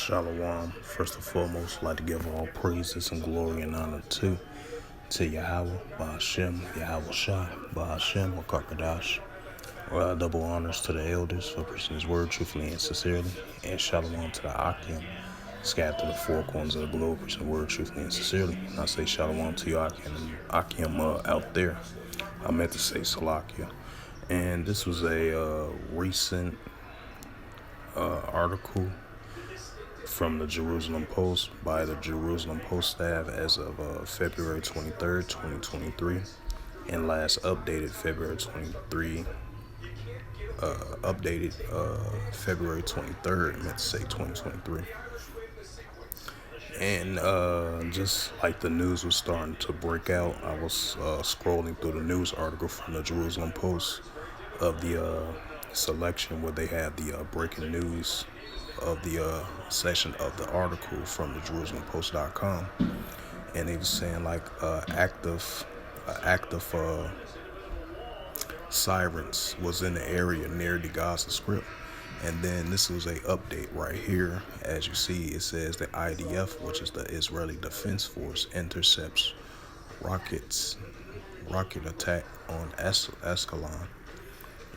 Shalom. First and foremost, I'd like to give all praises and glory and honor to Yahweh, Ba'ashem, Yahweh Shai, Ba'ashem, Wakakadash. Double honors to the elders for preaching his word truthfully and sincerely. And shalom to the Akim, scattered to the four corners of the globe, preaching the word truthfully and sincerely. And I say shalom to you, Akim out there. I meant to say Salakia. And this was a recent article from the Jerusalem Post by the Jerusalem Post staff as of February 23rd, 2023, and last updated February 23rd, I meant to say 2023. And just like the news was starting to break out, I was scrolling through the news article from the Jerusalem Post of the selection where they had the breaking news of the section of the article from the JerusalemPost.com, and they was saying like active sirens was in the area near the Gaza Strip. And then this was a update right here. As you see, it says the IDF, which is the Israeli Defense Force, intercepts rocket attack on Ashkelon.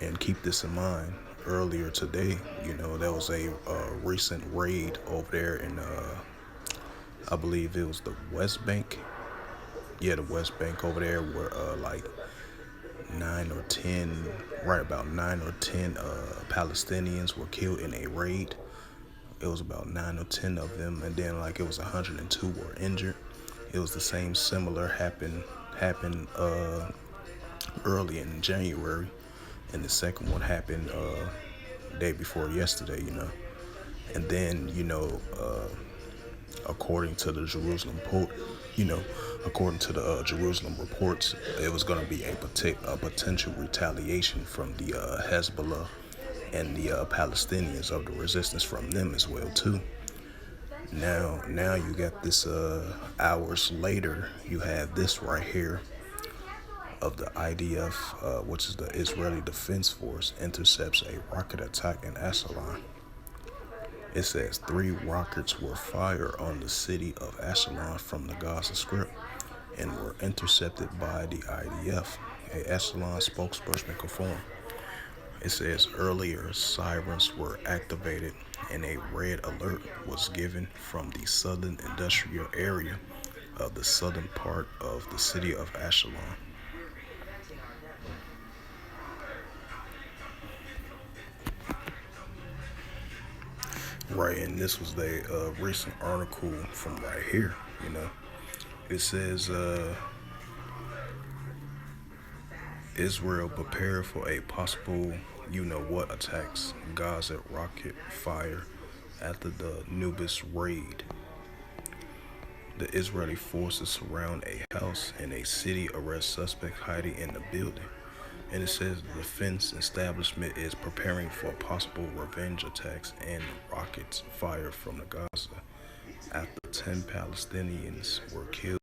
And keep this in mind, earlier today, there was a recent raid over there in, I believe it was the West Bank. Yeah, the West Bank over there where like 9 or 10 Palestinians were killed in a raid. It was about 9 or 10 of them, and then like it was 102 were injured. It was the same similar happened early in January, and the second one happened day before yesterday, And then, according to the Jerusalem Post, according to the Jerusalem reports, it was going to be a potential retaliation from the Hezbollah and the Palestinians of the resistance from them as well too. Now you got this hours later, you have this right here of the IDF, which is the Israeli Defense Force, intercepts a rocket attack in Ashkelon. It says 3 rockets were fired on the city of Ashkelon from the Gaza Strip and were intercepted by the IDF, a Ashkelon spokesperson confirmed. It says earlier sirens were activated and a red alert was given from the southern industrial area of the southern part of the city of Ashkelon. Right, and this was the recent article from right here, It says, Israel prepared for a possible, attacks, Gaza rocket fire after the Nubis raid. The Israeli forces surround a house in a city, arrest suspect hiding in the building. And it says the defense establishment is preparing for possible revenge attacks and rockets fired from the Gaza after 10 Palestinians were killed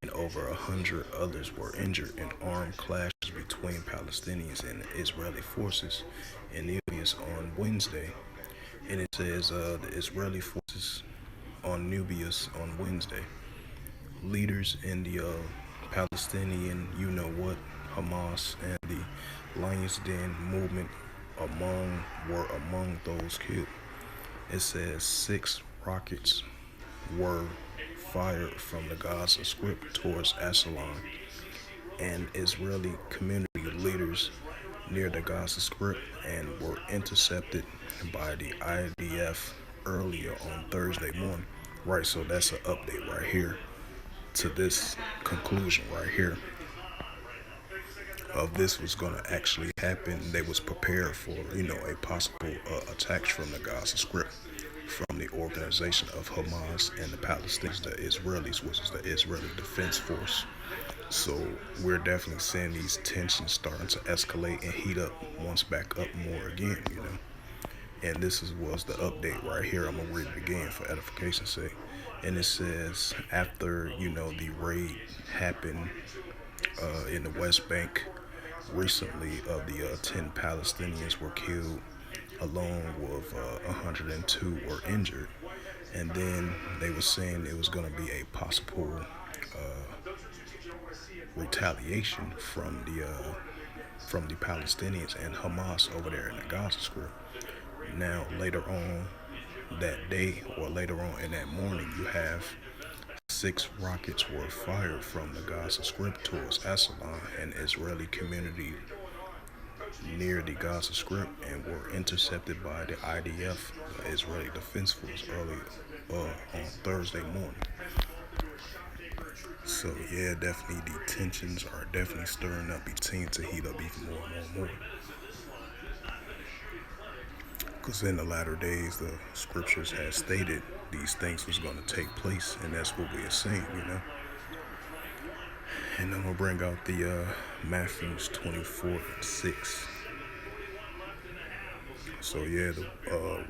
and over 100 others were injured in armed clashes between Palestinians and the Israeli forces in Nubius on Wednesday. And it says the Israeli forces on Nubius on Wednesday. Leaders in the Palestinian, Hamas and the Lions Den movement were among those killed. It says 6 rockets were fired from the Gaza Strip towards Ashkelon, and Israeli community leaders near the Gaza Strip and were intercepted by the IDF earlier on Thursday morning. Right, so that's an update right here to this conclusion right here of this was going to actually happen. They was prepared for, a possible attacks from the Gaza Strip from the organization of Hamas and the Palestinians, the Israelis, which is the Israeli Defense Force. So we're definitely seeing these tensions starting to escalate and heat up once back up more again, And this was the update right here. I'm going to read it again for edification's sake. And it says after, the raid happened in the West Bank recently of the 10 Palestinians were killed, along with 102 were injured. And then they were saying it was going to be a possible retaliation from the Palestinians and Hamas over there in the Gaza Strip. Now, later on that day or later on in that morning, you have 6 rockets were fired from the Gaza Strip towards Ashkelon and Israeli community near the Gaza Strip and were intercepted by the IDF, the Israeli Defense Force, early on Thursday morning. So yeah, definitely the tensions are definitely stirring up, continue to heat up even more and more and more. Because in the latter days, the scriptures had stated these things was going to take place, and that's what we are seeing. And I'm going to bring out the Matthews 24:6. So yeah, the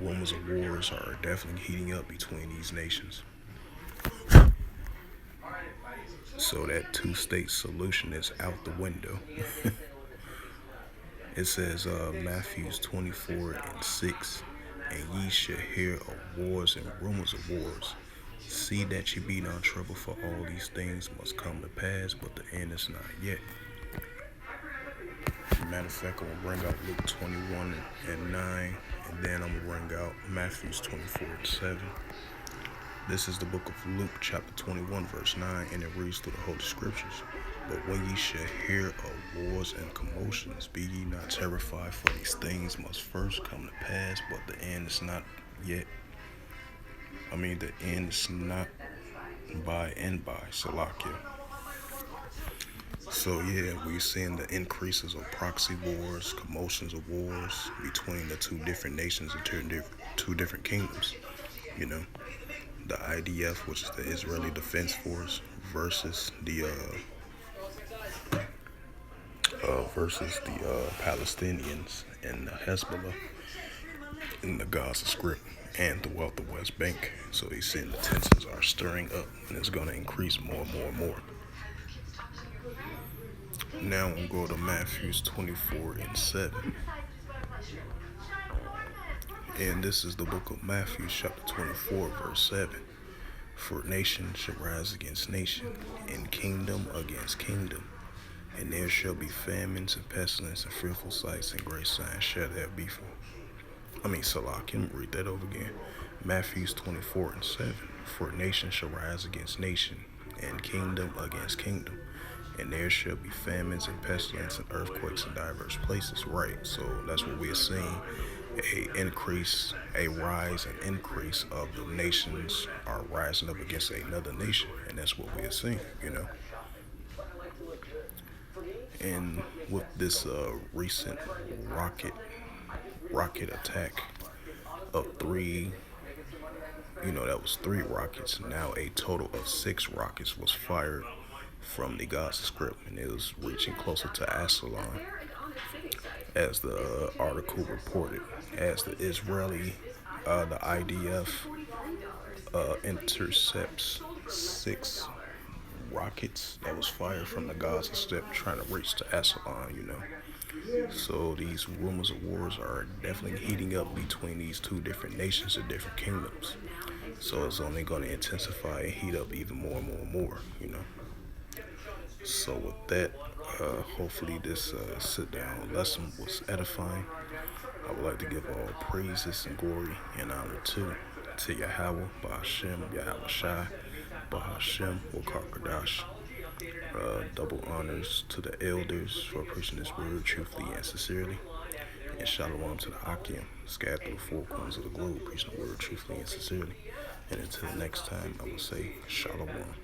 rumors of wars are definitely heating up between these nations. So that two-state solution is out the window. It says Matthews 24:6, and ye shall hear of wars and rumors of wars. See that ye be not troubled, for all these things must come to pass, but the end is not yet. Matter of fact, I'm going to bring out Luke 21:9, and then I'm going to bring out Matthews 24:7. This is the book of Luke, chapter 21, verse 9, and it reads through the Holy Scriptures. But when ye shall hear of wars and commotions, be ye not terrified, for these things must first come to pass, but the end is not yet. The end is not by and by, Salakia. So yeah, we're seeing the increases of proxy wars, commotions of wars between the two different nations and two different kingdoms. The IDF, which is the Israeli Defense Force, versus the Palestinians and the Hezbollah in the Gaza Strip and throughout the West Bank. So he's saying the tensions are stirring up, and it's going to increase more and more and more. Now we'll go to Matthews 24:7. And this is the book of Matthew, chapter 24, verse 7. For nation shall rise against nation, and kingdom against kingdom. And there shall be famines and pestilence and fearful sights and great signs shall there be Salah, can we read that over again? Matthews 24:7. For nation shall rise against nation, and kingdom against kingdom. And there shall be famines and pestilence and earthquakes in diverse places. Right, so that's what we are seeing. A rise and increase of the nations are rising up against another nation. And that's what we are seeing. And with this recent rocket attack of 3, that was 3 rockets. Now a total of 6 rockets was fired from the Gaza Strip, and it was reaching closer to Ashkelon, as the article reported, as the IDF intercepts 6 rockets that was fired from the Gaza Strip trying to reach to Ashkelon. So these rumors of wars are definitely heating up between these two different nations and different kingdoms. So it's only going to intensify and heat up even more and more and more. So with that, hopefully this sit-down lesson was edifying. I would like to give all praises and glory and honor to Yahweh, Bahashem, Yahweh Shai, Bahashem, Wakar double honors to the elders for preaching this word truthfully and sincerely. And shalom to the Akim, scattered through the 4 corners of the globe, preaching the word truthfully and sincerely. And until next time, I will say shalom.